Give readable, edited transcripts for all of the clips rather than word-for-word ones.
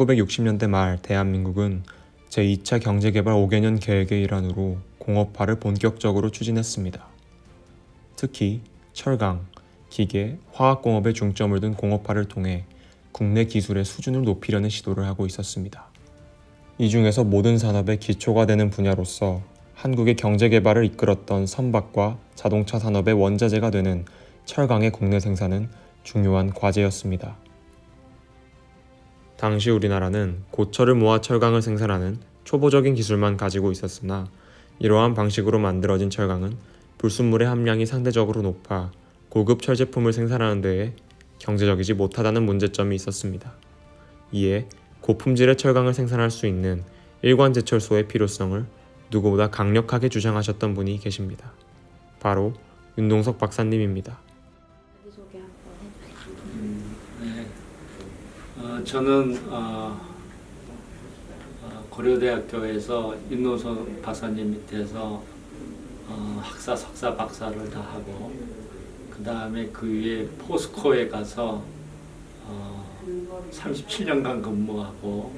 1960년대 말 대한민국은 제2차 경제개발 5개년 계획의 일환으로 공업화를 본격적으로 추진했습니다. 특히 철강, 기계, 화학공업에 중점을 둔 공업화를 통해 국내 기술의 수준을 높이려는 시도를 하고 있었습니다. 이 중에서 모든 산업의 기초가 되는 분야로서 한국의 경제개발을 이끌었던 선박과 자동차 산업의 원자재가 되는 철강의 국내 생산은 중요한 과제였습니다. 당시 우리나라는 고철을 모아 철강을 생산하는 초보적인 기술만 가지고 있었으나 이러한 방식으로 만들어진 철강은 불순물의 함량이 상대적으로 높아 고급 철 제품을 생산하는 데에 경제적이지 못하다는 문제점이 있었습니다. 이에 고품질의 철강을 생산할 수 있는 일관제철소의 필요성을 누구보다 강력하게 주장하셨던 분이 계십니다. 바로 윤동석 박사님입니다. 소개 한번 해주세요. 저는 고려대학교에서 윤동석 박사님 밑에서 학사, 석사, 박사를 다 하고 그 다음에 그 위에 포스코에 가서 37년간 근무하고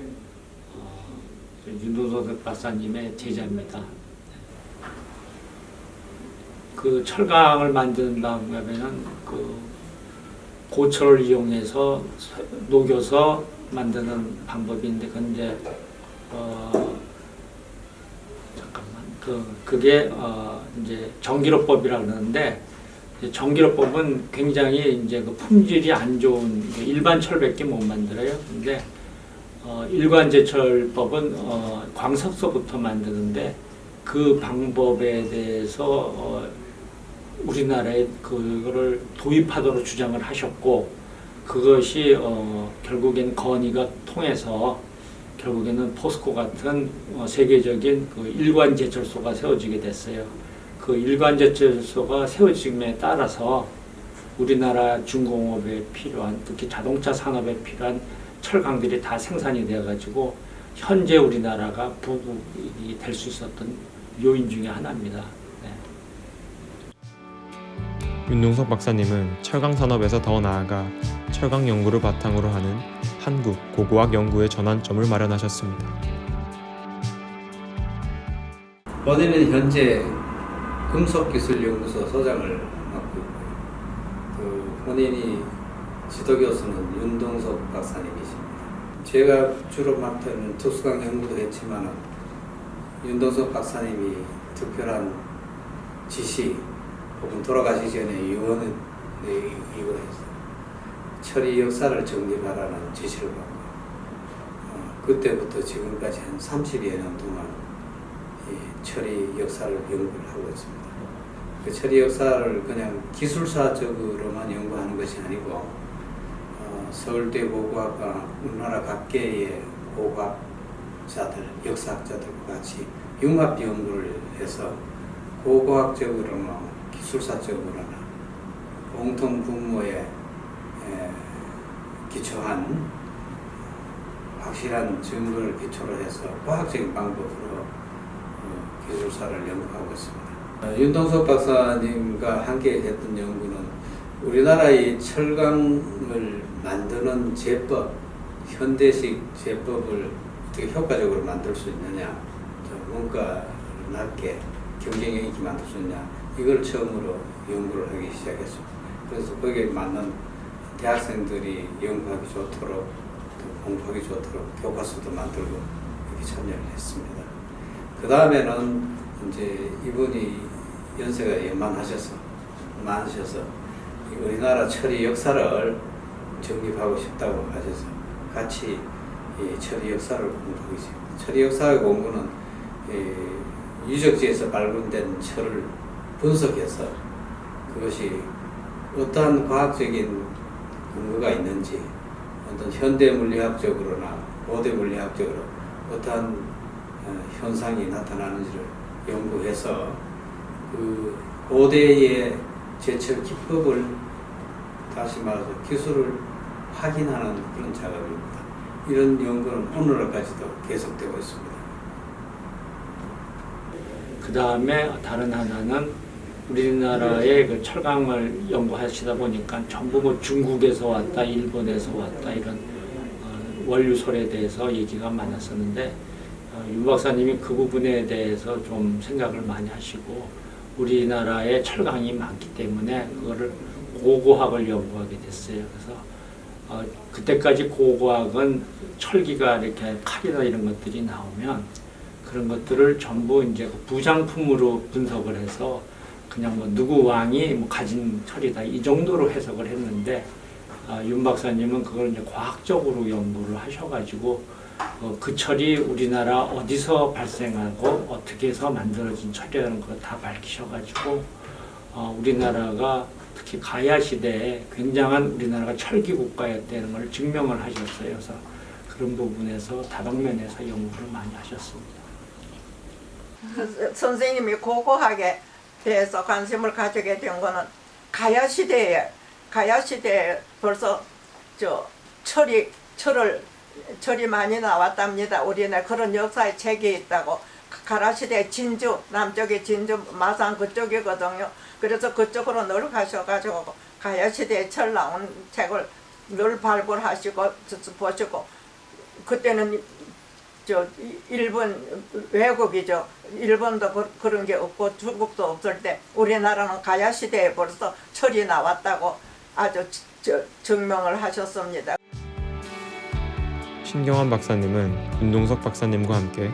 윤동석 박사님의 제자입니다. 그 철강을 만든다면은 그 고철을 이용해서 녹여서 만드는 방법인데, 그건 이제 그게 이제 전기로법이라 그러는데, 전기로법은 굉장히 이제 그 품질이 안 좋은 일반 철밖에 못 만들어요. 근데 일관제철법은 광석소부터 만드는데 그 방법에 대해서 우리나라에 그거를 도입하도록 주장을 하셨고, 그것이 결국엔 건의가 통해서 결국에는 포스코 같은 세계적인 그 일관제철소가 세워지게 됐어요. 그 일관제철소가 세워짐에 따라서 우리나라 중공업에 필요한, 특히 자동차 산업에 필요한 철강들이 다 생산이 되어가지고 현재 우리나라가 부국이 될 수 있었던 요인 중에 하나입니다. 네. 윤동석 박사님은 철강 산업에서 더 나아가 철강 연구를 바탕으로 하는 한국 고고학 연구의 전환점을 마련하셨습니다. 본인은 현재 금속기술연구소 소장을 맡고 있고요. 본인이 지도교수는 윤동석 박사님이십니다. 제가 주로 맡은 특수강 연구도 했지만 윤동석 박사님이 특별한 지시 혹은 돌아가시기 전에 유언을 이거해서 철의 역사를 정립하라는 지시를 받고 그때부터 지금까지 한 30여 년 동안 철의 역사를 연구를 하고 있습니다. 그 철의 역사를 그냥 기술사적으로만 연구하는 것이 아니고 서울대 고고학과 우리나라 각계의 고고학자들, 역사학자들과 같이 융합 연구를 해서 고고학적으로나 기술사적으로나 공통 분모에 기초한 확실한 증거를 기초로 해서 과학적인 방법으로 기술사를 연구하고 있습니다. 윤동석 박사님과 함께 했던 연구는 우리나라의 철강을 만드는 제법, 현대식 제법을 어떻게 효과적으로 만들 수 있느냐, 원가를 낮게 경쟁력 있게 만들 수 있느냐, 이걸 처음으로 연구를 하기 시작했습니다. 그래서 거기에 맞는 대학생들이 연구하기 좋도록, 공부하기 좋도록 교과서도 만들고 이렇게 참여를 했습니다. 그 다음에는 이제 이분이 연세가 많으셔서 우리나라 철의 역사를 정립하고 싶다고 하셔서 같이 이 철의 역사를 공부하기 시작합니다. 철의 역사의 공부는 유적지에서 발굴된 철을 분석해서 그것이 어떠한 과학적인 근거가 있는지, 어떤 현대 물리학적으로나 고대 물리학적으로 어떠한 현상이 나타나는지를 연구해서 그 고대의 제철 기법을, 다시 말해서 기술을 확인하는 그런 작업입니다. 이런 연구는 오늘날까지도 계속되고 있습니다. 그 다음에 다른 하나는 우리나라의 그 철강을 연구하시다 보니까 전부 뭐 중국에서 왔다, 일본에서 왔다, 이런 원류설에 대해서 얘기가 많았었는데 윤 박사님이 그 부분에 대해서 좀 생각을 많이 하시고 우리나라에 철강이 많기 때문에 그거를 고고학을 연구하게 됐어요. 그래서 그때까지 고고학은 철기가 이렇게 칼이나 이런 것들이 나오면 그런 것들을 전부 이제 부장품으로 분석을 해서 그냥 뭐 누구 왕이 뭐 가진 철이다 이 정도로 해석을 했는데 윤 박사님은 그걸 이제 과학적으로 연구를 하셔가지고 그 철이 우리나라 어디서 발생하고 어떻게 해서 만들어진 철이라는 걸 다 밝히셔가지고 우리나라가 특히 가야 시대에 굉장한 우리나라가 철기 국가였다는 걸 증명을 하셨어요. 그래서 그런 부분에서 다방면에서 연구를 많이 하셨습니다. 선생님이 고고학에 대해서 관심을 가지게 된 거는 가야 시대에 벌써 철이 많이 나왔답니다. 우리나라 그런 역사의 책이 있다고. 가라 시대 진주, 남쪽에 진주 마산 그쪽이거든요. 그래서 그쪽으로 늘 가셔가지고 가야 시대에 철 나온 책을 늘 발굴하시고 보시고 그때는 일본 외국이죠. 일본도 그런 게 없고 중국도 없을 때 우리나라는 가야 시대에 벌써 철이 나왔다고 아주 증명을 하셨습니다. 신경환 박사님은 윤동석 박사님과 함께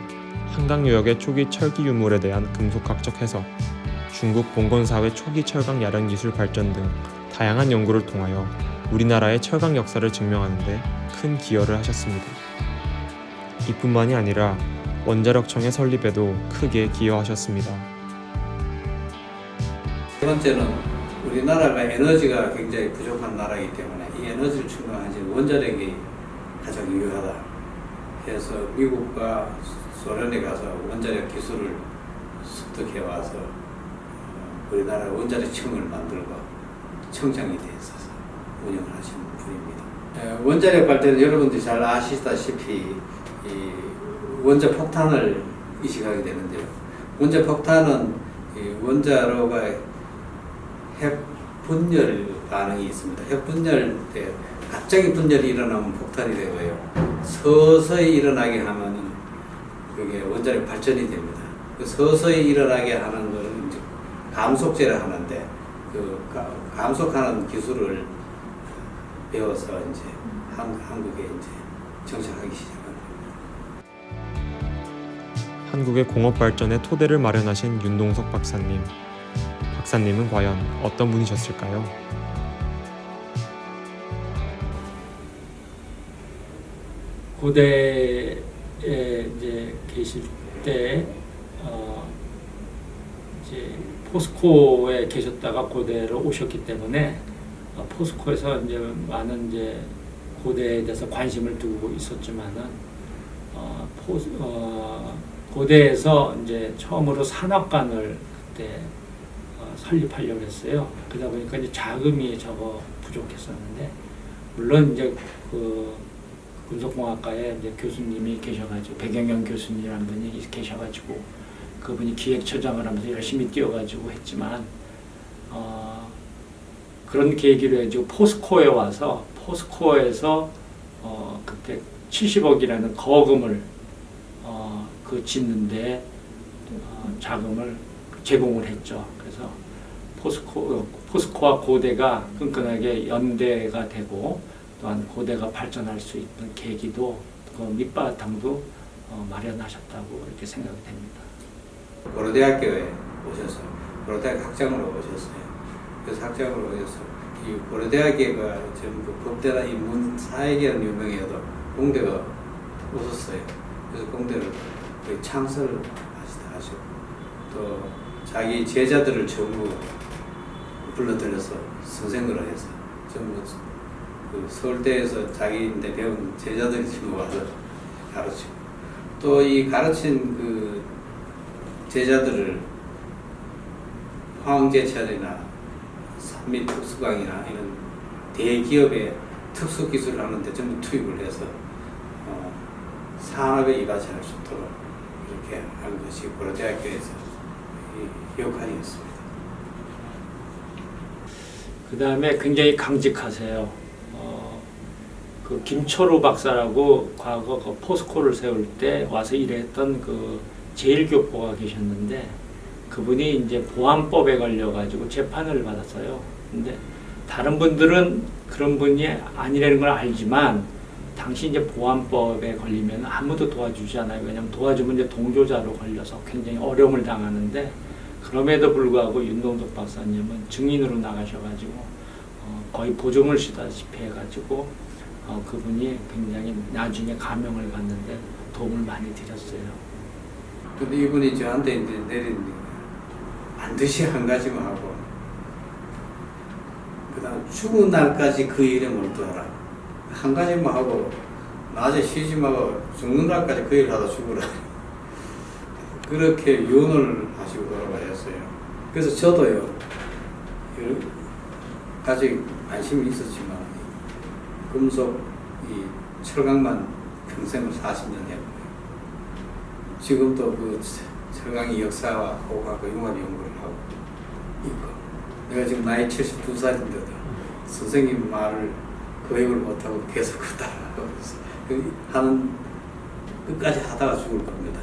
한강 유역의 초기 철기 유물에 대한 금속학적 해석, 중국 봉건 사회 초기 철강 야량 기술 발전 등 다양한 연구를 통하여 우리나라의 철강 역사를 증명하는 데 큰 기여를 하셨습니다. 이뿐만이 아니라 원자력청의 설립에도 크게 기여하셨습니다. 세 번째는 우리나라가 에너지가 굉장히 부족한 나라이기 때문에 이 에너지를 충당하지 원자력이 가장 유효하다 해서 미국과 소련에 가서 원자력 기술을 습득해 와서 우리나라 원자력청을 만들고 청장이 돼 있어서 운영을 하시는 분입니다. 원자력 발전은 여러분들이 잘 아시다시피 이 원자 폭탄을 이식하게 되는데요. 원자 폭탄은 이 원자로가 핵 분열 반응이 있습니다. 핵 분열 때 갑자기 분열이 일어나면 폭탄이 되고요. 서서히 일어나게 하면은 그게 원자력 발전이 됩니다. 그 서서히 일어나게 하는 것은 이제 감속제를 하는데 그 감속하는 기술을 배워서 이제 한국에 이제 정착하기 시작합니다. 한국의 공업 발전의 토대를 마련하신 윤동석 박사님. 박사님은 과연 어떤 분이셨을까요? 고대에 이제 계실 때 이제 포스코에 계셨다가 고대로 오셨기 때문에 포스코에서 이제 많은 이제 고대에 대해서 관심을 두고 있었지만은 고대에서 이제 처음으로 산업관을 그때 설립하려고 했어요. 그러다 보니까 이제 자금이 부족했었는데 물론 이제 그 군속공학과에 이제 교수님이 계셔가지고 배경영 교수님이라는 분이 계셔가지고 그분이 기획처장을 하면서 열심히 뛰어가지고 했지만 그런 계기로 해가지고 포스코에 와서 포스코에서 그때 70억이라는 거금을 그 짓는데 자금을 제공을 했죠. 그래서 포스코와 고대가 끈끈하게 연대가 되고 또한 고대가 발전할 수 있는 계기도 그 밑바탕도 마련하셨다고 이렇게 생각이 됩니다. 고려대학교에 오셔서 고려대학 학장으로 오셨어요. 그래서 학장으로 오셔서 이 고려대학교가 전부 법대나 인문 사회계는 유명해도 공대가 없었어요. 그래서 공대를 거의 창설을 하시고 또 자기 제자들을 전부 불러들여서 선생으로 해서 전부 그 서울대에서 자기인데 배운 제자들이 전부 와서 가르치고 또 이 가르친 그 제자들을 화학제철이나 산미 특수강이나 이런 대기업의 특수기술을 하는데 전부 투입을 해서 산업에 이바지할 수 있도록 이렇게 한 것이 고려대학교에서 이 역할이었습니다. 그 다음에 굉장히 강직하세요. 그 김철우 박사라고 과거 그 포스코를 세울 때 와서 일했던 그 제1교포가 계셨는데 그분이 이제 보안법에 걸려가지고 재판을 받았어요. 근데 다른 분들은 그런 분이 아니라는 걸 알지만 당시 이제 보안법에 걸리면 아무도 도와주지 않아요. 왜냐하면 도와주면 이제 동조자로 걸려서 굉장히 어려움을 당하는데 그럼에도 불구하고 윤동석 박사님은 증인으로 나가셔가지고 거의 보증을 쓰다시피 해가지고 그분이 굉장히 나중에 감명을 받는데 도움을 많이 드렸어요. 근데 이분이 저한테 이제 내린 반드시 한 가지만 하고 그다음 죽은 날까지 그 일에 몰두하라. 한 가지만 하고 낮에 쉬지 말고 죽는 날까지 그 일 하다 죽으라. 그렇게 유언을 하시고 돌아가셨어요. 그래서 저도요 여러 가지 관심이 있었지만 금속 이 철강만 평생을 40년 했고요. 지금도 그 철강의 역사와 고고하고 융합 연구를 하고 있고 내가 지금 나이 72살인데도 선생님 말을 거역을 못하고 계속 따라하고 하는 끝까지 하다가 죽을 겁니다.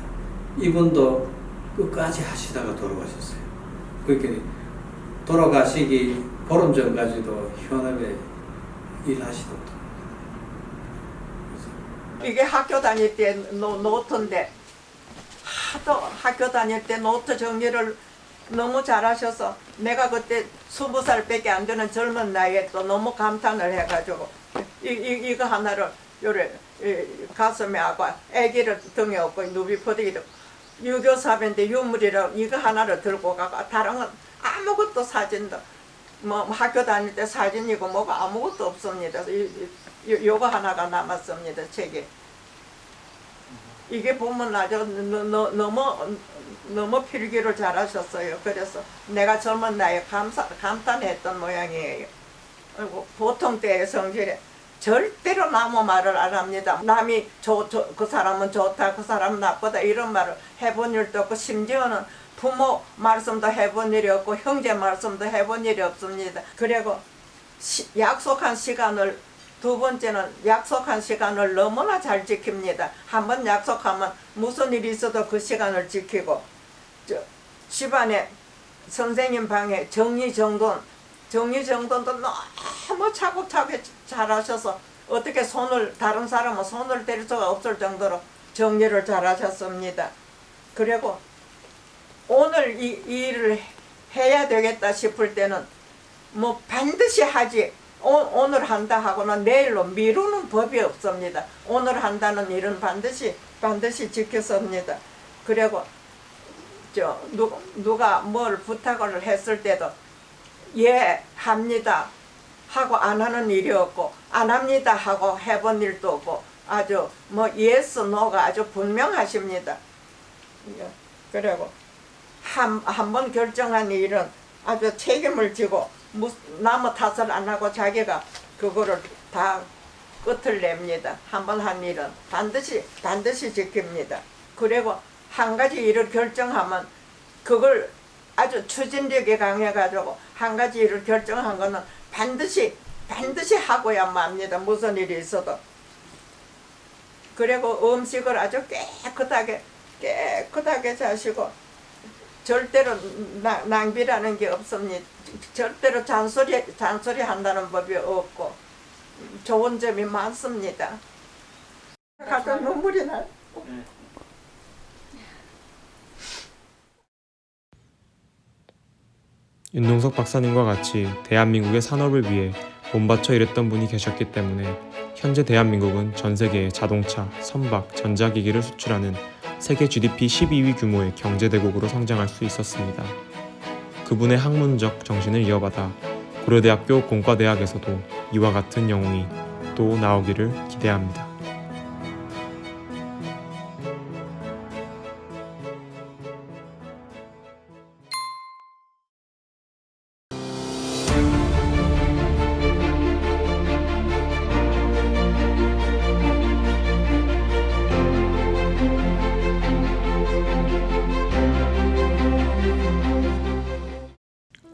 이분도 끝까지 하시다가 돌아가셨어요. 그렇게 돌아가시기 보름 전까지도 현업에 일하시던 이게 학교 다닐 때 노트인데 하도 학교 다닐 때 노트 정리를 너무 잘하셔서 내가 그때 20살밖에 안 되는 젊은 나이에 또 너무 감탄을 해가지고 이거 하나를 요래 가슴에 하고 아기를 등에 업고 누비 퍼대기도 유교사변인데 유물이라고 이거 하나를 들고 가고 다른 건 아무것도 사진도 뭐 학교 다닐 때 사진이고 뭐가 아무것도 없습니다. 요거 하나가 남았습니다. 책에. 이게 보면 아주 너무 필기를 잘하셨어요. 그래서 내가 젊은 나이에 감탄했던 모양이에요. 그리고 보통 때의 성질에 절대로 남의 말을 안 합니다. 남이 그 사람은 좋다, 그 사람은 나쁘다 이런 말을 해본 일도 없고 심지어는 부모 말씀도 해본 일이 없고 형제 말씀도 해본 일이 없습니다. 그리고 약속한 시간을 두 번째는 약속한 시간을 너무나 잘 지킵니다. 한번 약속하면 무슨 일이 있어도 그 시간을 지키고 집안에 선생님 방에 정리정돈도 너무 차곡차곡 잘하셔서 어떻게 다른 사람은 손을 댈 수가 없을 정도로 정리를 잘하셨습니다. 그리고 오늘 이 일을 해야 되겠다 싶을 때는 뭐 반드시 하지 오늘 한다 하고는 내일로 미루는 법이 없습니다. 오늘 한다는 일은 반드시 지켰습니다. 그리고 누가 뭘 부탁을 했을 때도 예 합니다 하고 안 하는 일이 없고 안 합니다 하고 해본 일도 없고 아주 뭐 yes, no가 아주 분명하십니다. 그리고 한 번 결정한 일은 아주 책임을 지고 남의 탓을 안 하고 자기가 그거를 다 끝을 냅니다. 한 번 한 일은 반드시 지킵니다. 그리고 한 가지 일을 결정하면 그걸 아주 추진력이 강해가지고 한 가지 일을 결정한 거는 반드시 하고야 맙니다. 무슨 일이 있어도. 그리고 음식을 아주 깨끗하게 자시고 절대로 낭비라는 게 없습니다. 절대로 잔소리 한다는 법이 없고 좋은 점이 많습니다. 가서 눈물이 나요. 윤동석 박사님과 같이 대한민국의 산업을 위해 몸바쳐 일했던 분이 계셨기 때문에 현재 대한민국은 전 세계에 자동차, 선박, 전자기기를 수출하는 세계 GDP 12위 규모의 경제대국으로 성장할 수 있었습니다. 그분의 학문적 정신을 이어받아 고려대학교 공과대학에서도 이와 같은 영웅이 또 나오기를 기대합니다.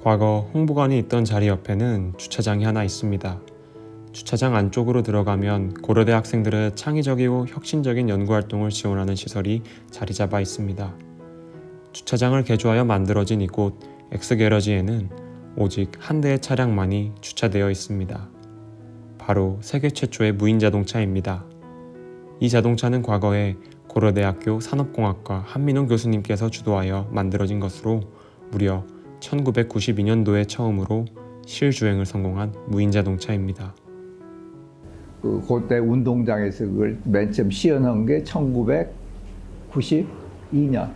과거 홍보관이 있던 자리 옆에는 주차장이 하나 있습니다. 주차장 안쪽으로 들어가면 고려대 학생들의 창의적이고 혁신적인 연구활동을 지원하는 시설이 자리 잡아 있습니다. 주차장을 개조하여 만들어진 이곳 엑스게러지에는 오직 한 대의 차량만이 주차되어 있습니다. 바로 세계 최초의 무인 자동차입니다. 이 자동차는 과거에 고려대학교 산업공학과 한민홍 교수님께서 주도하여 만들어진 것으로 무려 1992년도에 처음으로 실주행을 성공한 무인 자동차입니다. 그때 운동장에서 그걸 맨 처음 시연한 게 1992년.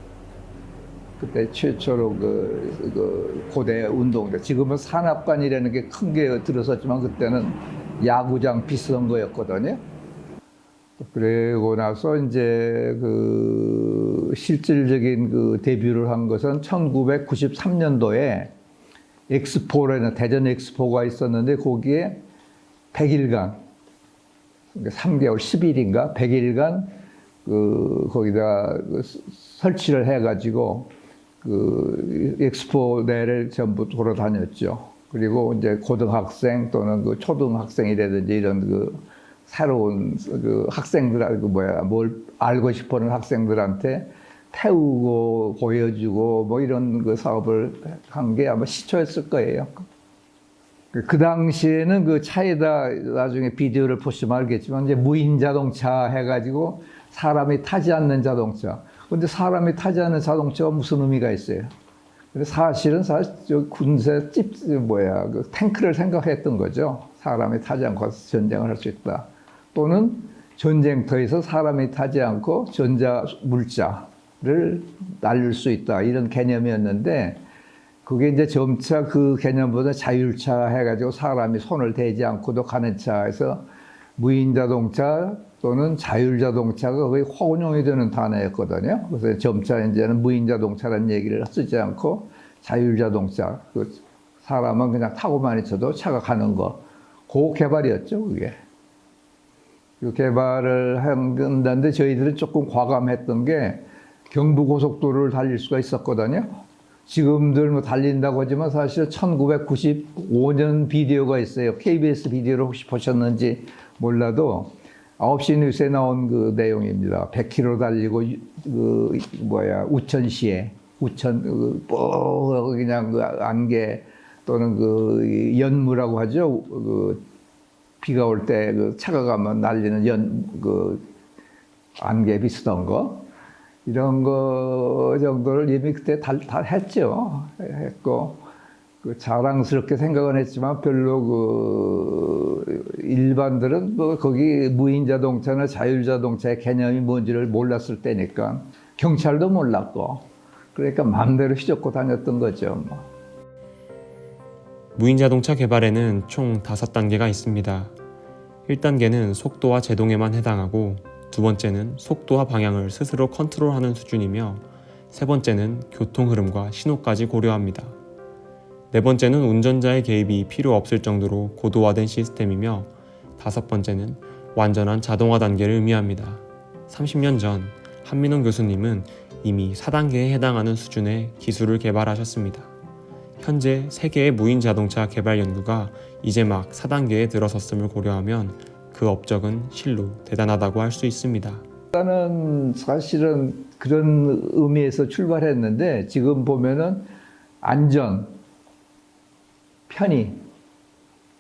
그때 최초로 그 고대 운동장. 지금은 산악관이라는 게 큰 게 들어섰지만 그때는 야구장 비슷한 거였거든요. 그리고 나서 이제 그 실질적인 그 데뷔를 한 것은 1993년도에 엑스포라는 대전 엑스포가 있었는데 거기에 100일간, 그러니까 3개월 10일인가 100일간 거기다 설치를 해가지고 그 엑스포 내를 전부 돌아다녔죠. 그리고 이제 고등학생 또는 그 초등학생이라든지 이런 그 새로운 그 학생들, 뭘 알고 싶어하는 학생들한테 태우고 보여주고 뭐 이런 그 사업을 한 게 아마 시초였을 거예요. 그 당시에는 그 차에다 나중에 비디오를 보시면 알겠지만 이제 무인 자동차 해가지고 사람이 타지 않는 자동차. 근데 사람이 타지 않는 자동차가 무슨 의미가 있어요? 근데 사실은 군사 그 탱크를 생각했던 거죠. 사람이 타지 않고 전쟁을 할 수 있다. 또는 전쟁터에서 사람이 타지 않고 전자 물자를 날릴 수 있다. 이런 개념이었는데 그게 이제 점차 그 개념보다 자율차 해가지고 사람이 손을 대지 않고도 가는 차에서 무인 자동차 또는 자율 자동차가 거의 혼용이 되는 단어였거든요. 그래서 점차 이제는 무인 자동차라는 얘기를 쓰지 않고 자율 자동차, 그 사람은 그냥 타고만 있어도 차가 가는 거, 그 개발이었죠, 그게. 그 개발을 한다는데 저희들은 조금 과감했던 게 경부고속도로를 달릴 수가 있었거든요. 지금들 뭐 달린다고 하지만 사실 1995년 비디오가 있어요. KBS 비디오를 혹시 보셨는지 몰라도 9시 뉴스에 나온 그 내용입니다. 100km 달리고 우천시에 그냥 그 안개 또는 그 연무라고 하죠. 그 비가 올 때 그 차가 가면 날리는 그 안개 비슷한 거. 이런 거 정도를 이미 그때 다 했죠. 했고, 그 자랑스럽게 생각은 했지만 별로 그 일반들은 뭐 거기 무인 자동차나 자율 자동차의 개념이 뭔지를 몰랐을 때니까 경찰도 몰랐고, 그러니까 마음대로 휘젓고 다녔던 거죠. 뭐. 무인 자동차 개발에는 총 5단계가 있습니다. 1단계는 속도와 제동에만 해당하고 두 번째는 속도와 방향을 스스로 컨트롤하는 수준이며 세 번째는 교통 흐름과 신호까지 고려합니다. 네 번째는 운전자의 개입이 필요 없을 정도로 고도화된 시스템이며 다섯 번째는 완전한 자동화 단계를 의미합니다. 30년 전 한민홍 교수님은 이미 4단계에 해당하는 수준의 기술을 개발하셨습니다. 현재 세계의 무인 자동차 개발 연구가 이제 막 4단계에 들어섰음을 고려하면 그 업적은 실로 대단하다고 할 수 있습니다. 일단은 사실은 그런 의미에서 출발했는데 지금 보면은 안전, 편의,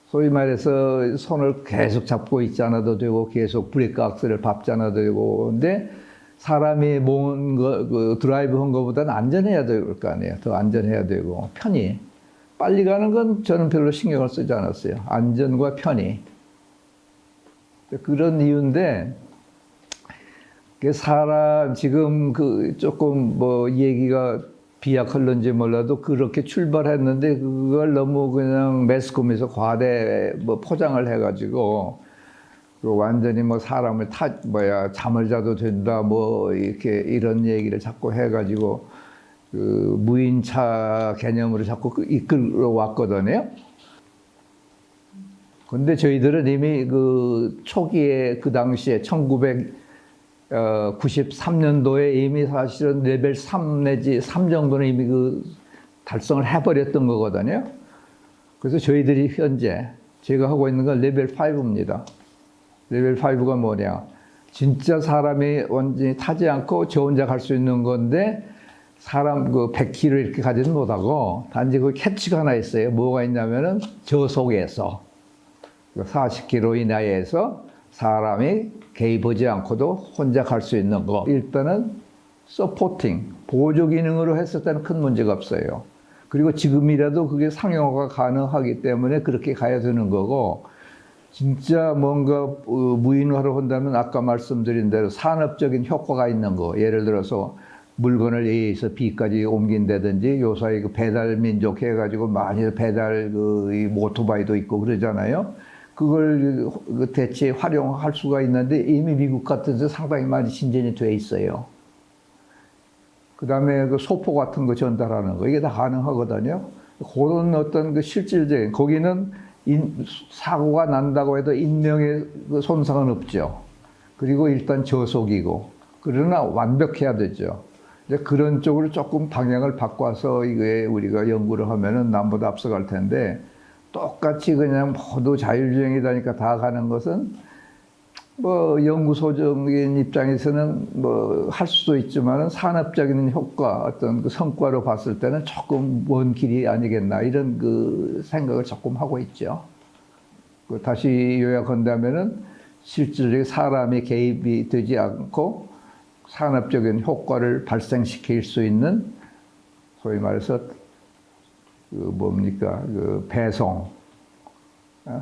소위 말해서 손을 계속 잡고 있지 않아도 되고 계속 브레이크 악셀을 밟지 않아도 되고 근데 사람이 드라이브 한 것보다는 안전해야 될 거 아니에요. 더 안전해야 되고 편의. 빨리 가는 건 저는 별로 신경을 쓰지 않았어요. 안전과 편의. 그런 이유인데 사람 지금 그 조금 뭐 얘기가 비약할런지 몰라도 그렇게 출발했는데 그걸 너무 그냥 매스컴에서 과대 뭐 포장을 해가지고 완전히 뭐 사람을 잠을 자도 된다 뭐 이렇게 이런 얘기를 자꾸 해가지고 그 무인차 개념으로 자꾸 이끌어 왔거든요. 근데 저희들은 이미 그 초기에 그 당시에 1993년도에 이미 사실은 레벨 3 내지 3 정도는 이미 그 달성을 해버렸던 거거든요. 그래서 저희들이 현재 제가 하고 있는 건 레벨 5입니다. 레벨 5가 뭐냐? 진짜 사람이 완전히 타지 않고 저 혼자 갈 수 있는 건데 사람 그 100km 이렇게 가지는 못하고 단지 그 캐치가 하나 있어요. 뭐가 있냐면은 저속에서 40km 이내에서 사람이 개입하지 않고도 혼자 갈 수 있는 거. 일단은 서포팅, 보조 기능으로 했을 때는 큰 문제가 없어요. 그리고 지금이라도 그게 상용화가 가능하기 때문에 그렇게 가야 되는 거고, 진짜 뭔가 무인화로 한다면 아까 말씀드린 대로 산업적인 효과가 있는 거, 예를 들어서 물건을 A에서 B까지 옮긴다든지 요사이 그 배달 민족 해가지고 많이 배달 이 오토바이도 있고 그러잖아요. 그걸 대체 활용할 수가 있는데 이미 미국 같은 데 상당히 많이 진전이 돼 있어요. 그 다음에 그 소포 같은 거 전달하는 거, 이게 다 가능하거든요. 그런 어떤 그 실질적인, 거기는 사고가 난다고 해도 인명의 그 손상은 없죠. 그리고 일단 저속이고, 그러나 완벽해야 되죠. 그런 쪽으로 조금 방향을 바꿔서 이게 우리가 연구를 하면은 남보다 앞서갈 텐데, 똑같이 그냥 모두 자율주행이다니까 다 가는 것은 뭐 연구소적인 입장에서는 뭐 할 수도 있지만은 산업적인 효과, 어떤 그 성과로 봤을 때는 조금 먼 길이 아니겠나, 이런 그 생각을 조금 하고 있죠. 다시 요약한다면은 실질적인 사람이 개입이 되지 않고 산업적인 효과를 발생시킬 수 있는, 소위 말해서 그 배송,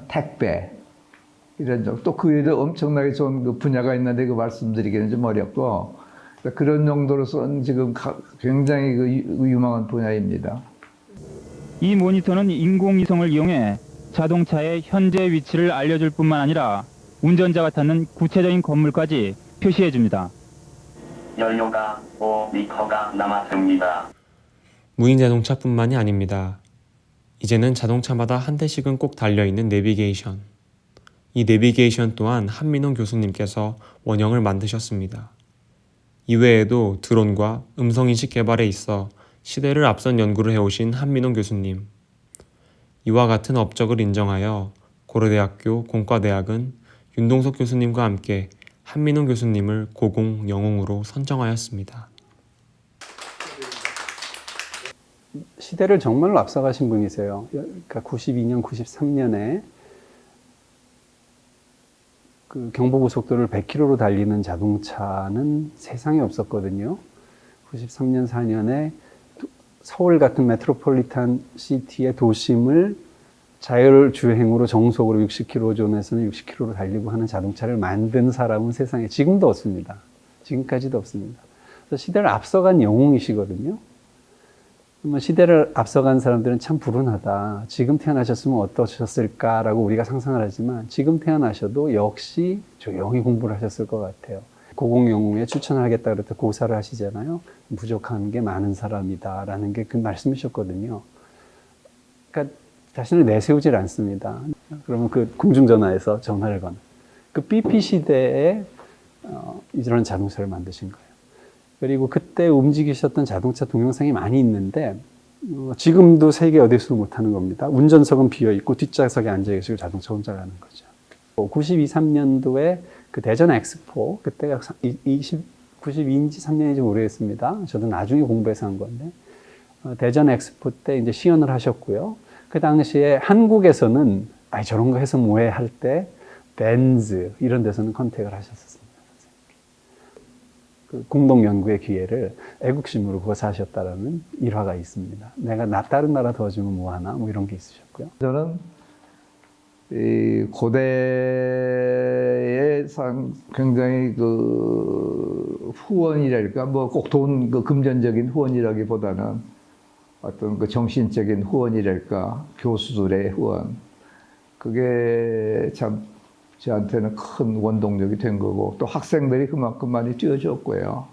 택배, 이런 점. 또 그 외에도 엄청나게 좋은 그 분야가 있는데 그 말씀드리기는 좀 어렵고, 그런 정도로서는 지금 굉장히 그 유망한 분야입니다. 이 모니터는 인공위성을 이용해 자동차의 현재 위치를 알려줄 뿐만 아니라 운전자가 타는 구체적인 건물까지 표시해줍니다. 연료가 5리터가 남았습니다. 무인 자동차뿐만이 아닙니다. 이제는 자동차마다 한 대씩은 꼭 달려있는 내비게이션. 이 내비게이션 또한 한민홍 교수님께서 원형을 만드셨습니다. 이외에도 드론과 음성인식 개발에 있어 시대를 앞선 연구를 해오신 한민홍 교수님. 이와 같은 업적을 인정하여 고려대학교 공과대학은 윤동석 교수님과 함께 한민홍 교수님을 고공 영웅으로 선정하였습니다. 시대를 정말로 앞서가신 분이세요. 그러니까 92년, 93년에 그 경부고속도로를 100km로 달리는 자동차는 세상에 없었거든요. 93년, 4년에 서울 같은 메트로폴리탄 시티의 도심을 자율주행으로 정속으로 60km 존에서는 60km로 달리고 하는 자동차를 만든 사람은 세상에 지금도 없습니다. 지금까지도 없습니다. 그래서 시대를 앞서간 영웅이시거든요. 시대를 앞서간 사람들은 참 불운하다. 지금 태어나셨으면 어떠셨을까라고 우리가 상상을 하지만 지금 태어나셔도 역시 조용히 공부를 하셨을 것 같아요. 고공영웅에 추천하겠다 그럴 때 고사를 하시잖아요. 부족한 게 많은 사람이다라는 게 그 말씀이셨거든요. 그러니까 자신을 내세우질 않습니다. 그러면 그 공중전화에서 전화를 거는 그 BP 시대에 이런 자동차를 만드신 거예요. 그리고 그때 움직이셨던 자동차 동영상이 많이 있는데 지금도 세계 어디서도 못하는 겁니다. 운전석은 비어있고 뒷좌석에 앉아계시고 자동차 혼자 가는 거죠. 92, 3년도에 그 대전 엑스포, 그때가 92인지 3년인지 모르겠습니다. 저도 나중에 공부해서 한 건데 대전 엑스포 때 이제 시연을 하셨고요. 그 당시에 한국에서는 저런 거 해서 뭐해 할 때 벤즈 이런 데서는 컨택을 하셨었습니다. 그 공동 연구의 기회를 애국심으로 구사하셨다라는 일화가 있습니다. 내가 다른 나라 도와주면 뭐하나 뭐 이런 게 있으셨고요. 저는 이 고대의 굉장히 그 후원이랄까, 뭐 꼭 돈 그 금전적인 후원이라기보다는 어떤 그 정신적인 후원이랄까, 교수들의 후원, 그게 참 저한테는 큰 원동력이 된 거고, 또 학생들이 그만큼 많이 뛰어줬고요.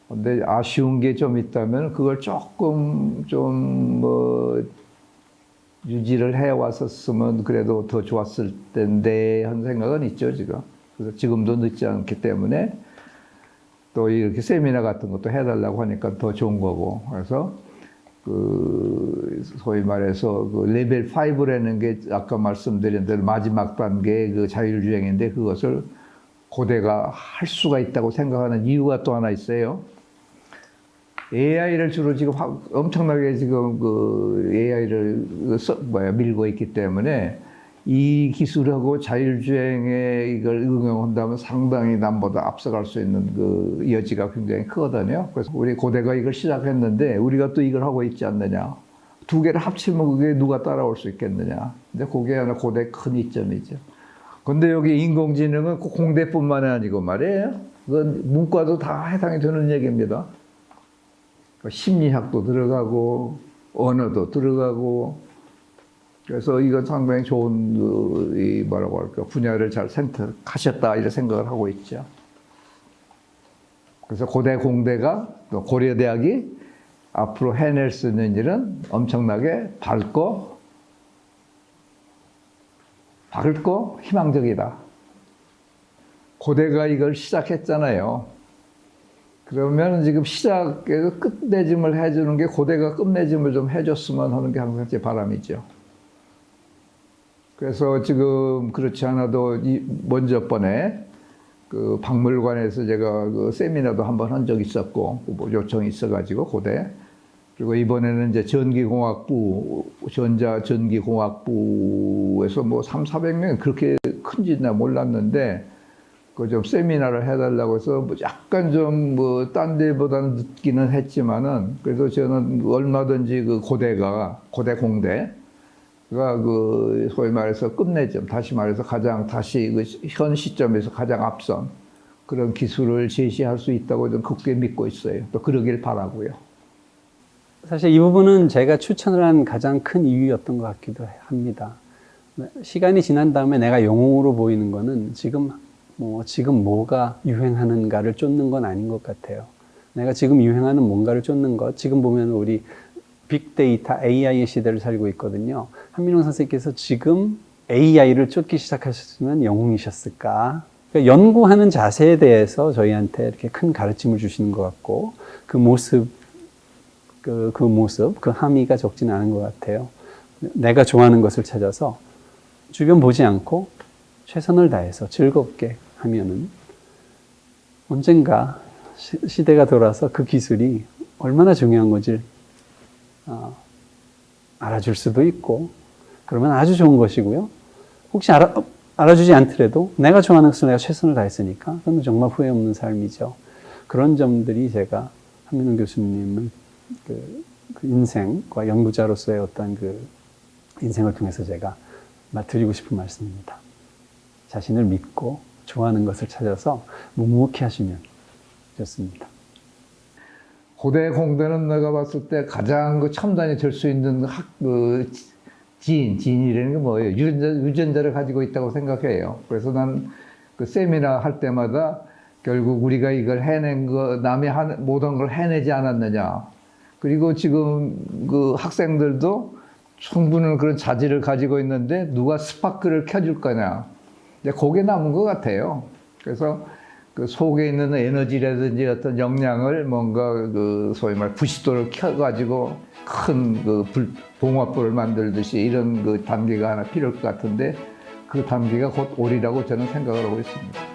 근데 아쉬운 게 좀 있다면 그걸 조금 좀 뭐 유지를 해왔었으면 그래도 더 좋았을 텐데 하는 생각은 있죠, 지금. 그래서 지금도 늦지 않기 때문에 또 이렇게 세미나 같은 것도 해달라고 하니까 더 좋은 거고. 그래서 그 소위 말해서 그 레벨 5라는 게 아까 말씀드린 대로 마지막 단계의 그 자율주행인데 그것을 고대가 할 수가 있다고 생각하는 이유가 또 하나 있어요. AI를 주로 지금 엄청나게 지금 그 AI를 밀고 있기 때문에 이 기술하고 자율주행에 이걸 응용한다면 상당히 남보다 앞서갈 수 있는 그 여지가 굉장히 크거든요. 그래서 우리 고대가 이걸 시작했는데 우리가 또 이걸 하고 있지 않느냐. 두 개를 합치면 그게 누가 따라올 수 있겠느냐. 근데 그게 하나 고대의 큰 이점이죠. 근데 여기 인공지능은 꼭 공대뿐만이 아니고 말이에요. 그건 문과도 다 해당이 되는 얘기입니다. 심리학도 들어가고 언어도 들어가고 그래서 이건 상당히 좋은 이 뭐라고 할까 분야를 잘 선택하셨다 이런 생각을 하고 있죠. 그래서 고대 공대가 또 고려대학이 앞으로 해낼 수 있는 일은 엄청나게 밝고 희망적이다. 고대가 이걸 시작했잖아요. 그러면 지금 시작에서 끝내줌을 해주는 게 고대가 끝내줌을 좀 해줬으면 하는 게 항상 제 바람이죠. 그래서 지금 그렇지 않아도 먼저 번에 그 박물관에서 제가 그 세미나도 한번 한 적이 있었고 뭐 요청이 있어가지고 고대 그리고 이번에는 이제 전자전기공학부에서 뭐 300~400명 그렇게 큰지는 몰랐는데 그 좀 세미나를 해달라고 해서 뭐 약간 좀 뭐 딴 데보다는 늦기는 했지만은 그래서 저는 얼마든지 그 고대 공대가 그 소위 말해서 끝내점 다시 말해서 다시 그 현 시점에서 가장 앞선 그런 기술을 제시할 수 있다고 좀 굳게 믿고 있어요. 또 그러길 바라고요. 사실 이 부분은 제가 추천을 한 가장 큰 이유였던 것 같기도 합니다. 시간이 지난 다음에 내가 영웅으로 보이는 거는 지금 뭐가 유행하는가를 쫓는 건 아닌 것 같아요. 내가 지금 유행하는 뭔가를 쫓는 것, 지금 보면 우리 빅데이터 AI의 시대를 살고 있거든요. 한민홍 선생님께서 지금 AI를 쫓기 시작하셨으면 영웅이셨을까? 그러니까 연구하는 자세에 대해서 저희한테 이렇게 큰 가르침을 주시는 것 같고 그 모습, 그 함의가 적지는 않은 것 같아요. 내가 좋아하는 것을 찾아서 주변 보지 않고 최선을 다해서 즐겁게 하면은 언젠가 시대가 돌아서 그 기술이 얼마나 중요한 건지 알아줄 수도 있고 그러면 아주 좋은 것이고요. 혹시 알아주지 않더라도 내가 좋아하는 것을 내가 최선을 다했으니까 그건 정말 후회 없는 삶이죠. 그런 점들이 제가 한민홍 교수님은 그 인생과 연구자로서의 어떤 그 인생을 통해서 제가 드리고 싶은 말씀입니다. 자신을 믿고 좋아하는 것을 찾아서 묵묵히 하시면 좋습니다. 고대 공대는 내가 봤을 때 가장 그 첨단이 될 수 있는 지인이라는 게 뭐예요? 유전자를 가지고 있다고 생각해요. 그래서 난 그 세미나 할 때마다 결국 우리가 이걸 해낸 거, 남이 모든 걸 해내지 않았느냐. 그리고 지금 그 학생들도 충분한 그런 자질을 가지고 있는데 누가 스파크를 켜줄 거냐. 이제 그게 남은 것 같아요. 그래서 그 속에 있는 에너지라든지 어떤 역량을 뭔가 그 소위 말 부시도를 켜가지고 큰 그 봉화불을 만들듯이 이런 그 단계가 하나 필요할 것 같은데 그 단계가 곧 오리라고 저는 생각을 하고 있습니다.